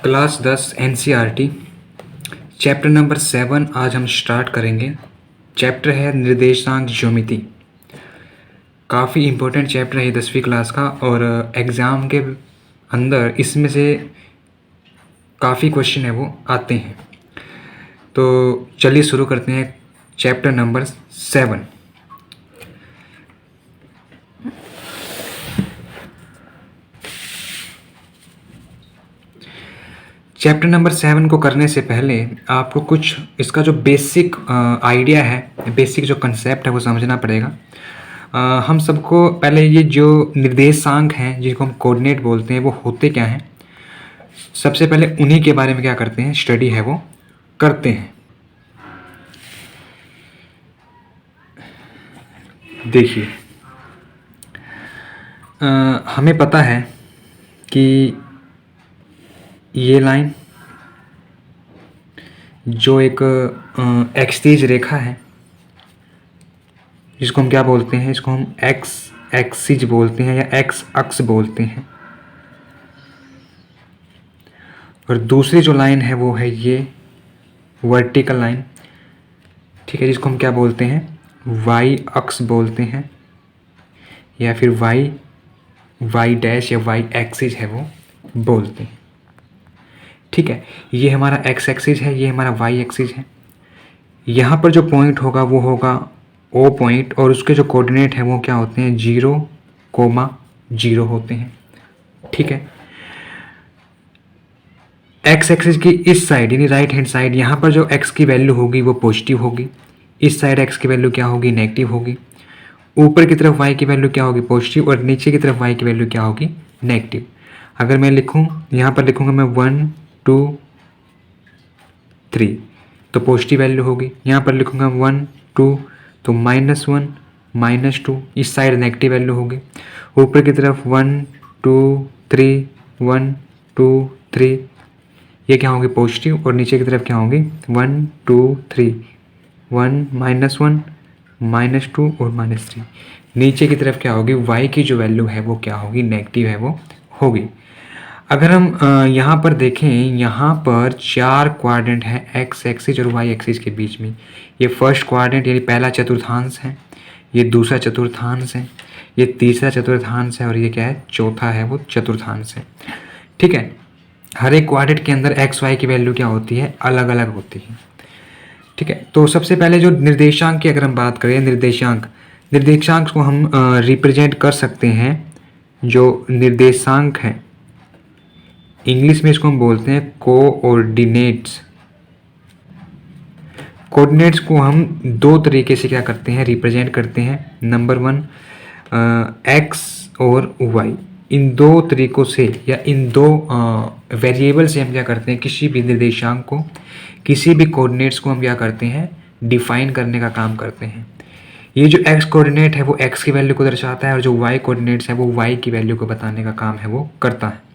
Class 10 NCERT chapter number 7 आज हम start करेंगे। चैप्टर है निर्देशांक ज्योमिति। काफ़ी इम्पोर्टेंट चैप्टर है 10वीं क्लास का और एग्ज़ाम के अंदर इसमें से काफ़ी क्वेश्चन है वो आते हैं। तो चलिए शुरू करते हैं चैप्टर नंबर 7। चैप्टर नंबर 7 को करने से पहले आपको कुछ इसका जो बेसिक आइडिया है, बेसिक जो कंसेप्ट है वो समझना पड़ेगा। हम सबको पहले ये जो निर्देशांक हैं जिनको हम कोऑर्डिनेट बोलते हैं वो होते क्या हैं, सबसे पहले उन्हीं के बारे में क्या करते हैं, स्टडी है वो करते हैं। देखिए, हमें पता है कि ये लाइन जो एक एक्सीज रेखा है जिसको हम क्या बोलते हैं, इसको हम एक्स एक्सिज बोलते हैं या एक्स अक्ष बोलते हैं। और दूसरी जो लाइन है वो है ये वर्टिकल लाइन, ठीक है, जिसको हम क्या बोलते हैं, वाई अक्ष बोलते हैं या फिर वाई डैश या वाई एक्सिज है वो बोलते हैं। ठीक है, ये हमारा एक्स एक्सिस है, ये हमारा वाई एक्सिस है। यहाँ पर जो पॉइंट होगा वो होगा ओ पॉइंट और उसके जो कोऑर्डिनेट हैं वो क्या होते हैं, 0,0 होते हैं। ठीक है, एक्स एक्सिस की इस साइड यानी राइट हैंड साइड, यहाँ पर जो एक्स की वैल्यू होगी वो पॉजिटिव होगी, इस साइड एक्स की वैल्यू क्या होगी, नेगेटिव होगी। ऊपर की तरफ वाई की वैल्यू क्या होगी, पॉजिटिव, और नीचे की तरफ वाई की वैल्यू क्या होगी, नेगेटिव। अगर मैं लिखूँ, यहाँ पर लिखूँगा मैं 1 2 3 तो पॉजिटिव वैल्यू होगी। यहाँ पर लिखूँगा 1 2 तो -1 -2, इस साइड नेगेटिव वैल्यू होगी। ऊपर की तरफ 1 2 3 1 2 3 ये क्या होंगे, पॉजिटिव, और नीचे की तरफ क्या होंगे 1 2 3 1 -1 -2 और -3। नीचे की तरफ क्या होगी, y की जो वैल्यू है वो क्या होगी, नेगेटिव है वो होगी। अगर हम यहाँ पर देखें, यहाँ पर 4 क्वाड्रेंट है एक्स एक्सिस और वाई एक्सिस के बीच में। ये फर्स्ट क्वाड्रेंट यानी पहला चतुर्थांश है, ये दूसरा चतुर्थांश है, ये तीसरा चतुर्थांश है और ये क्या है, चौथा है वो चतुर्थांश है। ठीक है, हर एक क्वाड्रेंट के अंदर एक्स वाई की वैल्यू क्या होती है, अलग अलग होती है। ठीक है, तो सबसे पहले जो निर्देशांक की अगर हम बात करें, निर्देशांक को हम रिप्रेजेंट कर सकते हैं। जो निर्देशांक है इंग्लिश में इसको हम बोलते हैं कोऑर्डिनेट्स। कोऑर्डिनेट्स को हम दो तरीके से क्या करते हैं, रिप्रेजेंट करते हैं। नंबर 1 एक्स और वाई, इन दो तरीकों से या इन दो वेरिएबल से हम क्या करते हैं, किसी भी निर्देशांक को, किसी भी कोऑर्डिनेट्स को हम क्या करते हैं, डिफाइन करने का काम करते हैं। ये जो एक्स कोऑर्डिनेट है वो एक्स की वैल्यू को दर्शाता है और जो वाई कोऑर्डिनेट्स है वो वाई की वैल्यू को बताने का काम है वो करता है।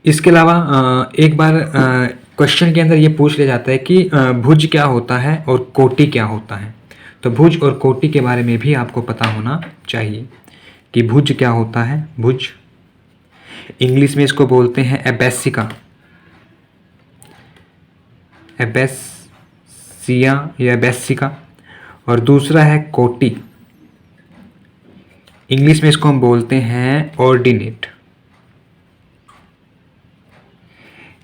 इसके अलावा एक बार क्वेश्चन के अंदर ये पूछ लिया जाता है कि भुज क्या होता है और कोटि क्या होता है। तो भुज और कोटि के बारे में भी आपको पता होना चाहिए कि भुज क्या होता है। भुज इंग्लिश में इसको बोलते हैं एबेसिका, एबेसिया या एबेसिका, और दूसरा है कोटि, इंग्लिश में इसको हम बोलते हैं ऑर्डिनेट।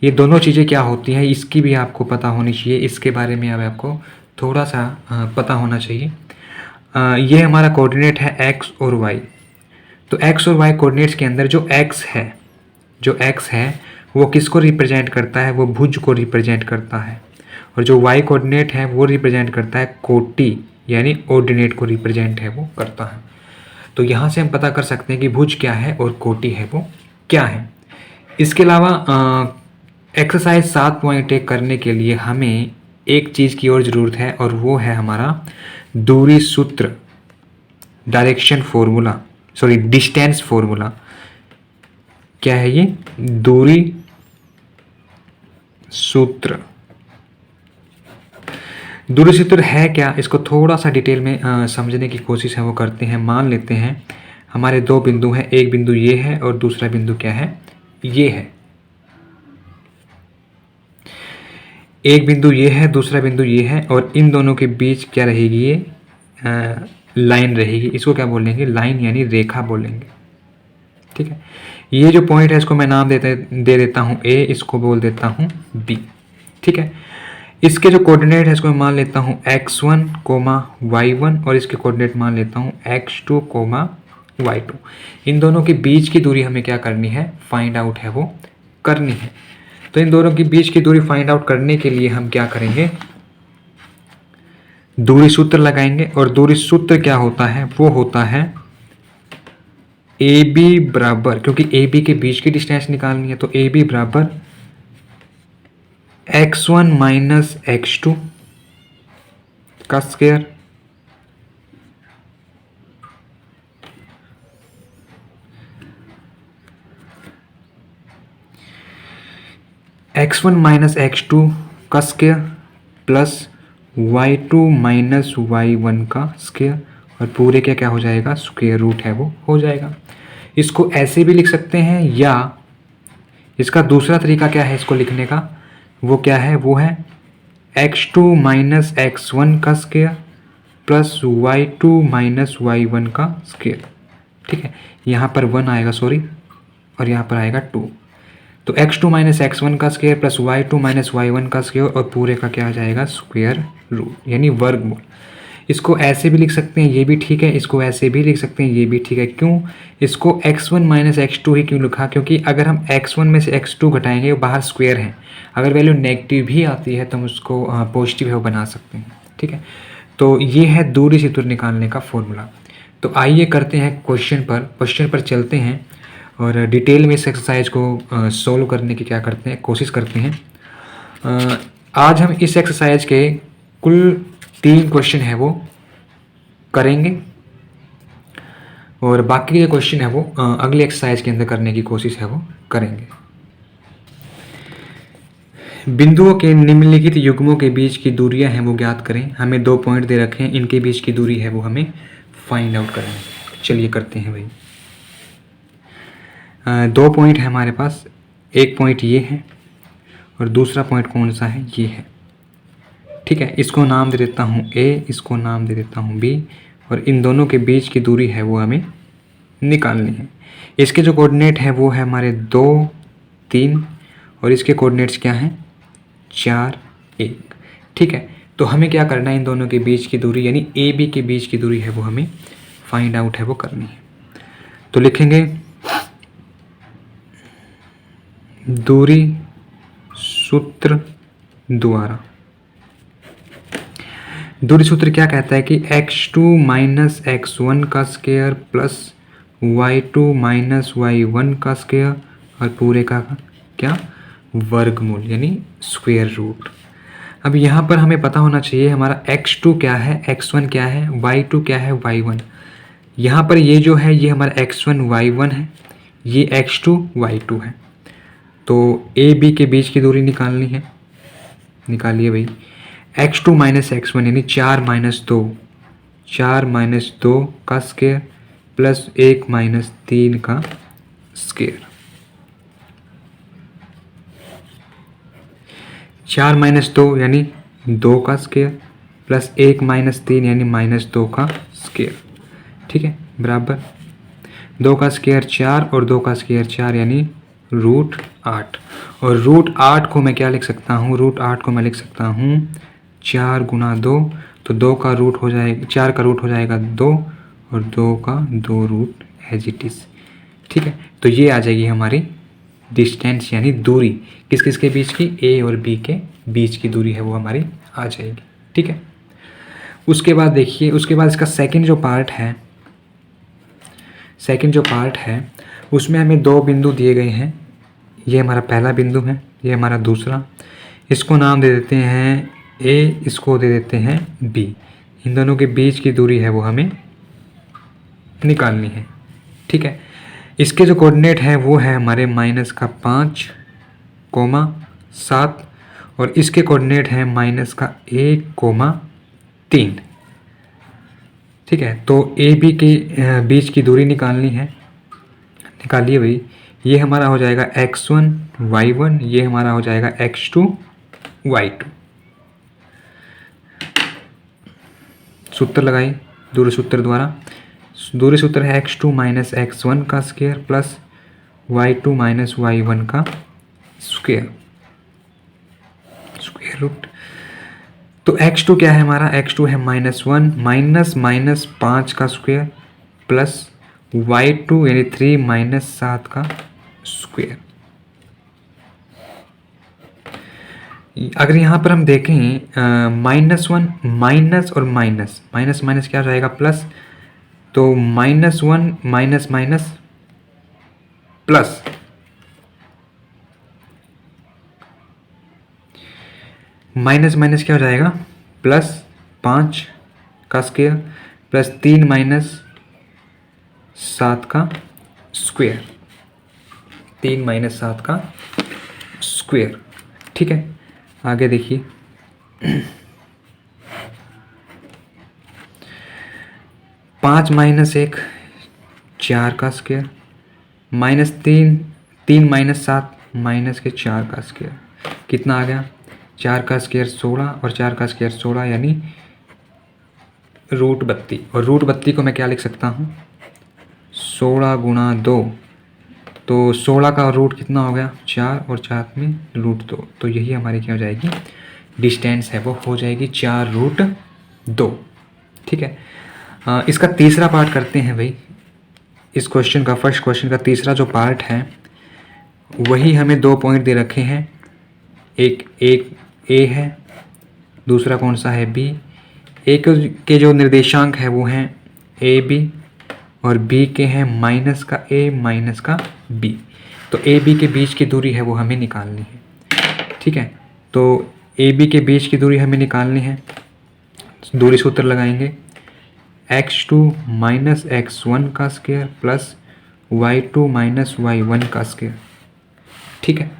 ये दोनों चीज़ें क्या होती हैं इसकी भी आपको पता होनी चाहिए, इसके बारे में अब आपको थोड़ा सा पता होना चाहिए। ये हमारा कोऑर्डिनेट है एक्स और वाई। तो एक्स और वाई कोऑर्डिनेट्स के अंदर जो एक्स है वो किसको रिप्रेजेंट करता है, वो भुज को रिप्रेजेंट करता है। और जो वाई कोऑर्डिनेट है वो रिप्रेजेंट करता है कोटि यानी ऑर्डिनेट को रिप्रेजेंट है वो करता है। तो यहाँ से हम पता कर सकते हैं कि भुज क्या है और कोटि है वो क्या है। इसके अलावा एक्सरसाइज 7.1 करने के लिए हमें एक चीज़ की और ज़रूरत है और वो है हमारा दूरी सूत्र, direction formula, sorry distance formula. क्या है ये, दूरी सूत्र। दूरी सूत्र है क्या, इसको थोड़ा सा डिटेल में समझने की कोशिश है वो करते हैं। मान लेते हैं हमारे दो बिंदु हैं, एक बिंदु ये है और दूसरा बिंदु क्या है, ये है। एक बिंदु ये है, दूसरा बिंदु ये है, और इन दोनों के बीच क्या रहेगी, ये लाइन रहेगी। इसको क्या बोलेंगे, लाइन यानी रेखा बोलेंगे। ठीक है, ये जो पॉइंट है इसको मैं नाम दे देता हूँ ए, इसको बोल देता हूँ बी। ठीक है, इसके जो कोऑर्डिनेट है इसको मैं मान लेता हूँ x1, y1, और इसके कोऑर्डिनेट मान लेता हूँ x2, y2। इन दोनों के बीच की दूरी हमें क्या करनी है, फाइंड आउट है वो करनी है। तो इन दोनों के बीच की दूरी फाइंड आउट करने के लिए हम क्या करेंगे, दूरी सूत्र लगाएंगे। और दूरी सूत्र क्या होता है, वो होता है ए बी बराबर, क्योंकि ए बी के बीच की डिस्टेंस निकालनी है, तो ए बी बराबर x1 माइनस x2 का स्क्वायर x1 माइनस x2 का square plus y2 minus y1 का स्क्वायर, और पूरे क्या क्या हो जाएगा, स्क्वायर रूट है वो हो जाएगा। इसको ऐसे भी लिख सकते हैं, या इसका दूसरा तरीका क्या है इसको लिखने का, वो क्या है, वो है x2 माइनस x1 का square plus y2 minus y1 का स्क्वायर। ठीक है, यहाँ पर 1 आएगा, सॉरी, और यहाँ पर आएगा 2। तो x2 माइनस x1 का square plus y2 minus y1 का स्क्वायर, और पूरे का क्या आ जाएगा, स्क्वायर रूट यानी वर्गमूल। इसको ऐसे भी लिख सकते हैं, ये भी ठीक है, इसको ऐसे भी लिख सकते हैं, ये भी ठीक है। क्यों इसको x1 माइनस x2 ही क्यों लिखा, क्योंकि अगर हम x1 में से x2 घटाएंगे, वो बाहर स्क्वायर है, अगर वैल्यू नेगेटिव भी आती है तो हम उसको पॉजिटिव है वो बना सकते हैं। ठीक है, तो ये है दूरी सूत्र निकालने का फॉर्मूला। तो आइए करते हैं क्वेश्चन पर चलते हैं और डिटेल में इस एक्सरसाइज को सॉल्व करने की क्या करते हैं, कोशिश करते हैं। आज हम इस एक्सरसाइज के कुल 3 क्वेश्चन है वो करेंगे, और बाकी के क्वेश्चन है वो अगले एक्सरसाइज के अंदर करने की कोशिश है वो करेंगे। बिंदुओं के निम्नलिखित युग्मों के बीच की दूरियां हैं वो ज्ञात करें। हमें 2 पॉइंट दे रखे हैं, इनके बीच की दूरी है वो हमें फाइंड आउट करनी है। चलिए करते हैं भाई। 2 पॉइंट है हमारे पास, एक पॉइंट ये है और दूसरा पॉइंट कौन सा है, ये है। ठीक है, इसको नाम दे देता हूँ ए, इसको नाम दे देता हूँ बी, और इन दोनों के बीच की दूरी है वो हमें निकालनी है। इसके जो कोऑर्डिनेट है वो है हमारे 2, 3, और इसके कोऑर्डिनेट्स क्या हैं, 4, 1। ठीक है, तो हमें क्या करना है, इन दोनों के बीच की दूरी यानी ए बी के बीच की दूरी है वो हमें फाइंड आउट है वो करनी है। तो लिखेंगे दूरी सूत्र द्वारा। दूरी सूत्र क्या कहता है कि x2 माइनस x1 का square plus y2 minus y1 का स्क्वायर, और पूरे का क्या, वर्गमूल यानी स्क्वायर रूट। अब यहाँ पर हमें पता होना चाहिए हमारा x2 क्या है, x1 क्या है, y2 क्या है, y1। यहाँ पर ये जो है ये हमारा x1 y1 है, ये x2 y2 है। तो ए बी के बीच की दूरी निकालनी है, निकालिए भाई। x2 माइनस x1 यानी 4 माइनस 2, 4 माइनस 2 का स्क्वायर प्लस 1 माइनस 3 का स्क्वायर। 4 माइनस 2 यानी 2 का स्क्वायर प्लस 1 माइनस 3 यानी माइनस 2 का स्क्वायर। ठीक है, बराबर 2 का स्क्वायर 4 और 2 का स्क्वायर 4 यानी √8। और √8 को मैं क्या लिख सकता हूँ, √8 को मैं लिख सकता हूँ 4 गुना 2, तो 2 का रूट हो जाएगा, 4 का रूट हो जाएगा 2, और 2 का 2 रूट एज इट इज़। ठीक है, तो ये आ जाएगी हमारी डिस्टेंस यानी दूरी किस किस के बीच की, ए और बी के बीच की दूरी है वो हमारी आ जाएगी। ठीक है, उसके बाद देखिए, उसके बाद इसका सेकंड जो पार्ट है उसमें हमें 2 बिंदु दिए गए हैं। ये हमारा पहला बिंदु है, ये हमारा दूसरा। इसको नाम दे देते हैं ए, इसको दे देते हैं बी। इन दोनों के बीच की दूरी है वो हमें निकालनी है। ठीक है, इसके जो कोऑर्डिनेट है वो है हमारे -5, 7, और इसके कोऑर्डिनेट है -1, 3। ठीक है, तो ए बी के बीच की दूरी निकालनी है, निकालिए भाई। ये हमारा हो जाएगा x1 y1, ये हमारा हो जाएगा x2 y2। सूत्र लगाइए दूरी सूत्र द्वारा। दूरी सूत्र है x2 माइनस x1 का square plus y2 minus y1 का स्क्वायर रूट। तो x2 क्या है हमारा, x2 है -1 माइनस माइनस 5 का स्क्वायर प्लस y2 यानी 3 माइनस 7 का स्क्वायर। अगर यहाँ पर हम देखें -1 माइनस और माइनस माइनस माइनस क्या हो जाएगा प्लस, तो -1 minus minus plus minus minus क्या हो जाएगा प्लस 5 का स्क्वायर प्लस 3 माइनस 7 का स्क्वायर, 3 माइनस 7 का स्क्वायर। ठीक है, आगे देखिए। 5 माइनस 1 4 का स्क्वायर माइनस 3 माइनस 7 माइनस के 4 का स्क्वायर, कितना आ गया 4 का स्क्वायर 16 और 4 का स्क्वायर 16 यानी √32। और √32 को मैं क्या लिख सकता हूँ 16 गुणा 2, तो 16 का रूट कितना हो गया 4 और 4 में √2, तो यही हमारी क्या हो जाएगी डिस्टेंस है वो हो जाएगी 4√2। ठीक है, इसका तीसरा पार्ट करते हैं भाई। इस क्वेश्चन का फर्स्ट क्वेश्चन का तीसरा जो पार्ट है वही हमें 2 पॉइंट दे रखे हैं, एक ए है, दूसरा कौन सा है बी। ए के जो निर्देशांक है वो हैं ए बी और बी के हैं माइनस का ए माइनस का बी। तो ए बी के बीच की दूरी है वो हमें निकालनी है। ठीक है, तो ए बी के बीच की दूरी हमें निकालनी है। दूरी सूत्र लगाएंगे x2 माइनस x1 का square plus y2 minus y1 का स्क्वायर। ठीक है,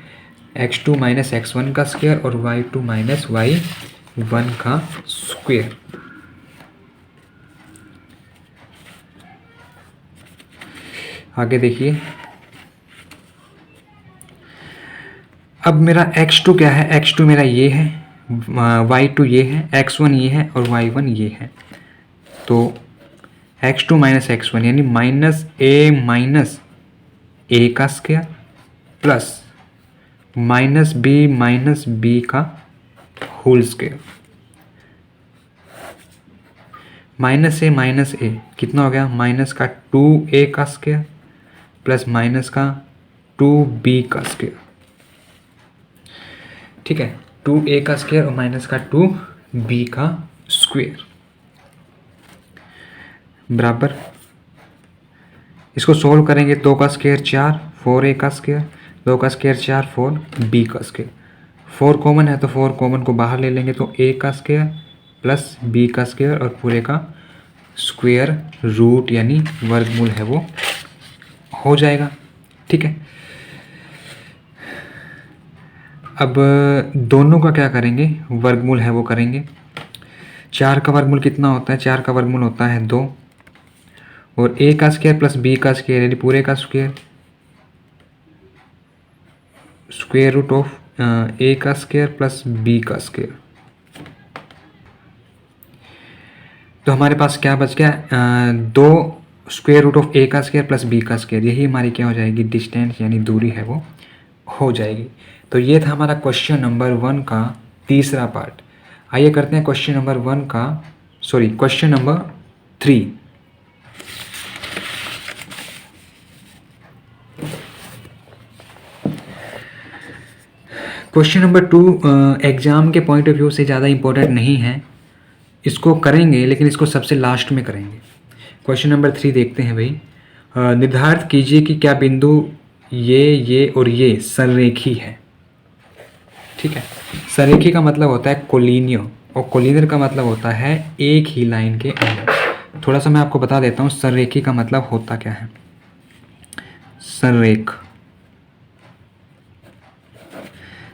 x2 माइनस x1 का स्क्वायर और y2 माइनस y1 का स्क्वायर। आगे देखिए, अब मेरा x2 क्या है, x2 मेरा ये है, y2 ये है, x1 ये है और y1 ये है। तो x2 माइनस x1 यानी माइनस ए का स्क्वायर प्लस माइनस बी का होल स्क्वायर। माइनस ए कितना हो गया माइनस का 2a का स्क्वायर प्लस माइनस का 2b का स्क्वायर। ठीक है, 2a का स्क्वायर और माइनस का 2b का स्क्वायर बराबर, इसको सोल्व करेंगे 2 का स्क्वायर 4, 4a का स्क्वायर, 2 का स्क्वायर 4, 4b का स्क्वायर। 4 कॉमन है तो 4 कॉमन को बाहर ले लेंगे तो a का स्क्वायर प्लस b का स्क्वायर और पूरे का स्क्वायर रूट यानी वर्गमूल है वो हो जाएगा। ठीक है, अब दोनों का क्या करेंगे वर्गमूल है वो करेंगे। 4 का वर्गमूल कितना होता है, 4 का वर्गमूल होता है 2 और a का स्क्वायर प्लस b का स्क्वायर यानी पूरे का square, square root of a का स्क्वायर प्लस b का स्क्वायर। तो हमारे पास क्या बच गया 2 स्क्वायर रूट ऑफ a का स्क्वायर प्लस b का स्क्वायर, यही हमारी क्या हो जाएगी डिस्टेंस यानी दूरी है वो हो जाएगी। तो ये था हमारा क्वेश्चन नंबर 1 का तीसरा पार्ट। आइए करते हैं question number 3। Question number 2 exam के पॉइंट ऑफ व्यू से ज़्यादा इम्पोर्टेंट नहीं है, इसको करेंगे लेकिन इसको सबसे लास्ट में करेंगे। क्वेश्चन नंबर 3 देखते हैं भाई। निर्धारित कीजिए कि क्या बिंदु ये और ये संरेखी है। ठीक है, संरेखी का मतलब होता है कोलिनियर और कोलिनियर का मतलब होता है एक ही लाइन के अंदर। थोड़ा सा मैं आपको बता देता हूँ संरेखी का मतलब होता क्या है।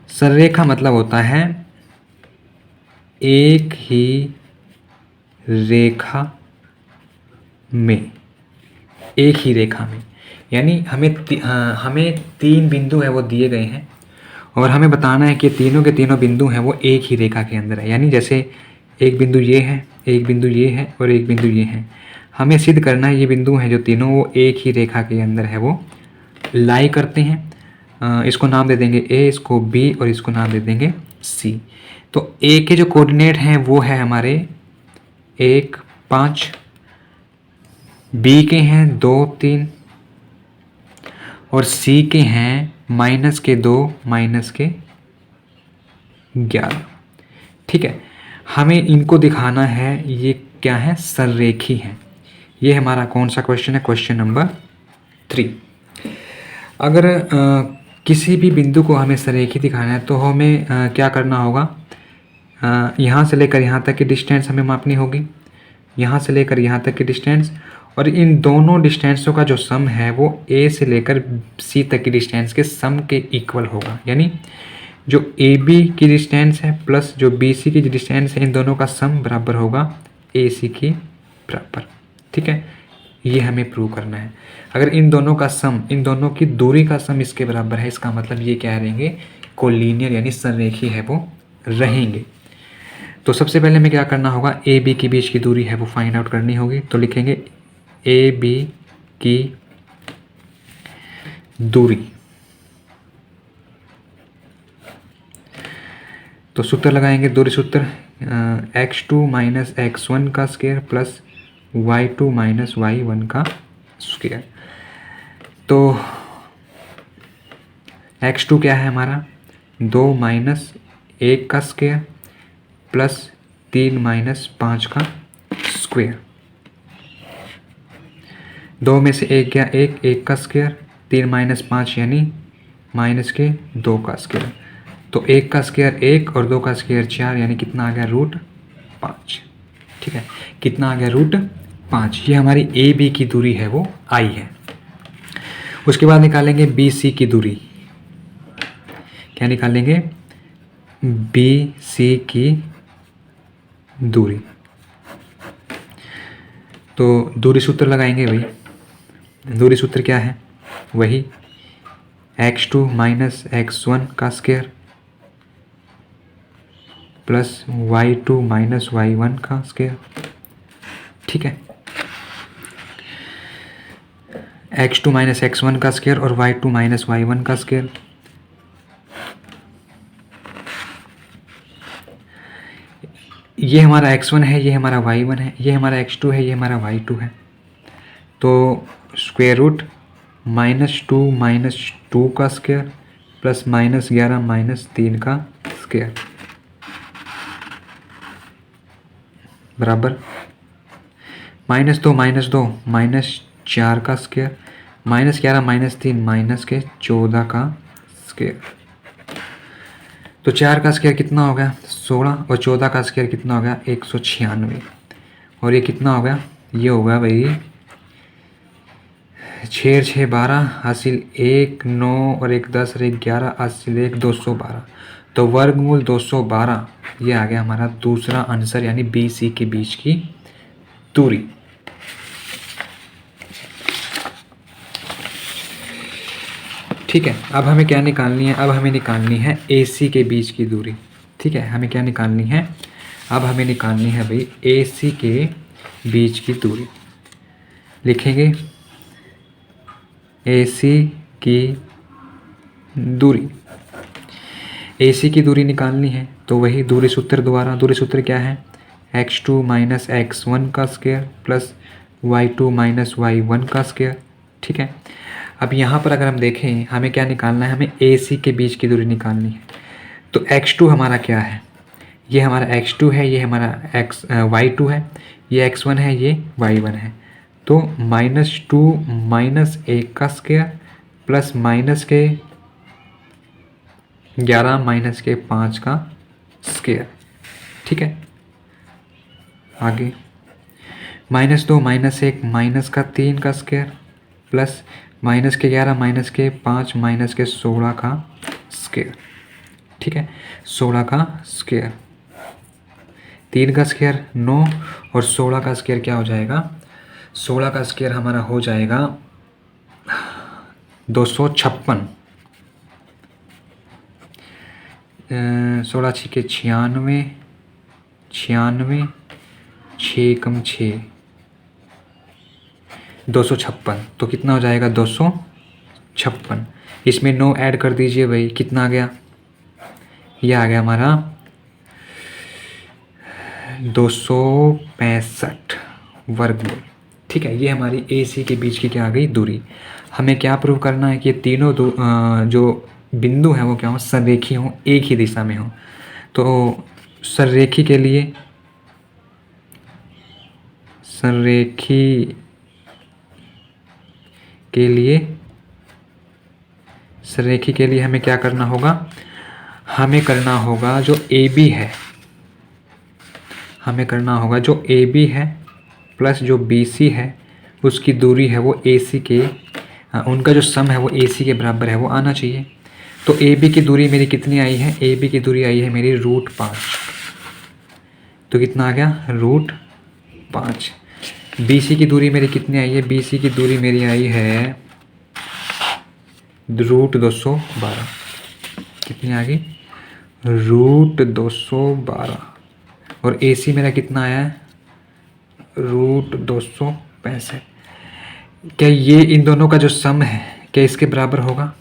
संरेखा मतलब होता है एक ही रेखा में, यानी हमें 3 बिंदु है वो दिए गए हैं और हमें बताना है कि तीनों के तीनों बिंदु हैं वो एक ही रेखा के अंदर है, यानी जैसे एक बिंदु ये है, एक बिंदु ये है और एक बिंदु ये है। हमें सिद्ध करना है ये बिंदु हैं जो तीनों वो एक ही रेखा के अंदर है, वो लाई करते हैं। इसको नाम दे देंगे ए, इसको बी और इसको नाम दे देंगे सी। तो ए के जो कोऑर्डिनेट हैं वो है हमारे 1 5, बी के हैं 2 3 और सी के हैं -2 -11। ठीक है, हमें इनको दिखाना है ये क्या है, सररेखी है। ये हमारा कौन सा क्वेश्चन है, क्वेश्चन नंबर 3। अगर किसी भी बिंदु को हमें सररेखी दिखाना है तो हमें क्या करना होगा, यहाँ से लेकर यहाँ तक की डिस्टेंस हमें मापनी होगी, यहाँ से लेकर यहाँ तक की डिस्टेंस, और इन दोनों डिस्टेंसों का जो सम है वो ए से लेकर सी तक की डिस्टेंस के सम के इक्वल होगा। यानी जो ए बी की डिस्टेंस है प्लस जो बी सी की डिस्टेंस है, इन दोनों का सम बराबर होगा ए सी की बराबर। ठीक है, ये हमें प्रूव करना है। अगर इन दोनों का सम, इन दोनों की दूरी का सम इसके बराबर है, इसका मतलब ये क्या रहेंगे, कोलिनियर यानी संरेखी है वो रहेंगे। तो सबसे पहले हमें क्या करना होगा, ए बी के बीच की दूरी है वो फाइंड आउट करनी होगी। तो लिखेंगे ए बी की दूरी, तो सूत्र लगाएंगे, दूरी सूत्र x2 माइनस x1 का square plus y2 minus y1 का स्क्वायर। तो x2 क्या है हमारा, 2 माइनस 1 का स्क्वायर प्लस 3 माइनस 5 का स्क्वायर। 2 में से 1 गया 1, 1 का स्क्वायर, 3 माइनस 5 यानी माइनस के 2 का स्क्वायर। तो 1 का स्क्वायर 1 और 2 का स्क्वायर 4, यानी कितना आ गया, √5। ठीक है, कितना आ गया, √5। ये हमारी ए बी की दूरी है वो आई है। उसके बाद निकालेंगे बी सी की दूरी। क्या निकालेंगे, बी सी की दूरी। तो दूरी सूत्र लगाएंगे भाई, दूरी सूत्र क्या है, वही x2 माइनस x1 का square plus y2 minus y1 का स्क्वायर। ठीक है, x2 माइनस x1 का स्क्वायर और y2 माइनस y1 का स्क्वायर। ये हमारा x1 है, ये हमारा y1 है, ये हमारा x2 है, ये हमारा y2 है। तो स्क्वायर रूट -2 माइनस 2 का स्क्वायर प्लस -11 माइनस 3 का स्क्वायर बराबर -2 माइनस 2 माइनस 4 का स्क्वायर, -11 माइनस 3 माइनस के 14 का स्क्वायर। तो 4 का स्क्वायर कितना हो गया, 16, और 14 का स्क्वायर कितना हो गया, 196। और ये कितना हो गया, ये हो गया भाई 6 6 12, हासिल 1 9 और 1 10 और 1 11, हासिल 1 212। तो वर्गमूल 212, ये आ गया हमारा दूसरा आंसर, यानी बी सी के बीच की दूरी। ठीक है, अब हमें क्या निकालनी है, अब हमें निकालनी है ए सी के बीच की दूरी। ठीक है, हमें क्या निकालनी है, अब हमें निकालनी है भाई ए सी के बीच की दूरी। लिखेंगे ए सी की दूरी, ए सी की दूरी निकालनी है तो वही दूरी सूत्र द्वारा। दूरी सूत्र क्या है, x2 माइनस x1 का square plus y2 minus y1 का स्क्वायर। ठीक है, अब यहाँ पर अगर हम देखें हमें क्या निकालना है, हमें ए सी के बीच की दूरी निकालनी है। तो x2 हमारा क्या है, ये हमारा x2 है, ये हमारा y2 है, ये x1 है, ये y1 है। तो -2 माइनस 1 का स्क्वायर प्लस माइनस के 11 माइनस के 5 का स्क्वायर। ठीक है, आगे -2 माइनस 1 माइनस का 3 का स्क्वायर प्लस माइनस के 11 माइनस के 5 माइनस के 16 का स्क्वायर। ठीक है, 16 का स्क्वायर, 3 का स्क्वायर 9 और 16 का स्क्वायर क्या हो जाएगा, 16 का स्क्वायर हमारा हो जाएगा 256। 16 छिके 96, 96, 6 कम 6, 256। तो कितना हो जाएगा 256। इसमें 9 ऐड कर दीजिए भाई, कितना आ गया? ये आ गया हमारा 265 वर्गमूल। ठीक है, ये हमारी ए सी के बीच की क्या आ गई? दूरी। हमें क्या प्रूव करना है कि ये तीनों जो बिंदु हैं वो क्या हो? संरेखी हों, एक ही दिशा में हों। तो संरेखी के लिए हमें क्या करना होगा? हमें करना होगा जो ए बी है, हमें करना होगा जो ए बी है प्लस जो बी सी है, उसकी दूरी है वो ए सी के, उनका जो सम है वो ए सी के बराबर है, वो आना चाहिए। तो ए बी की दूरी मेरी कितनी आई है? ए बी की दूरी आई है मेरी √5। तो कितना आ गया? √5। बी सी की दूरी मेरी कितनी आई है? बी सी की दूरी मेरी आई है √212। कितनी आ गई? √212। और ए सी मेरा कितना आया है? √265। क्या ये इन दोनों का जो सम है क्या इसके बराबर होगा?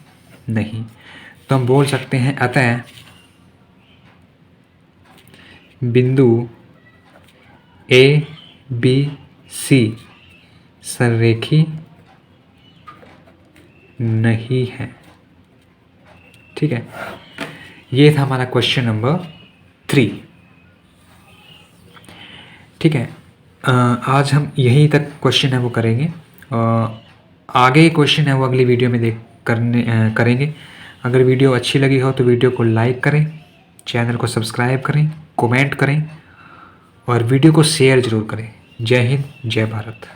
नहीं। तो हम बोल सकते हैं अतः बिंदु ए बी सी संरेखी नहीं है। ठीक है, ये था हमारा क्वेश्चन नंबर 3। ठीक है, आज हम यहीं तक क्वेश्चन है वो करेंगे। आगे क्वेश्चन है वो अगली वीडियो में करेंगे। अगर वीडियो अच्छी लगी हो तो वीडियो को लाइक करें, चैनल को सब्सक्राइब करें, कमेंट करें और वीडियो को शेयर ज़रूर करें। जय हिंद, जय भारत।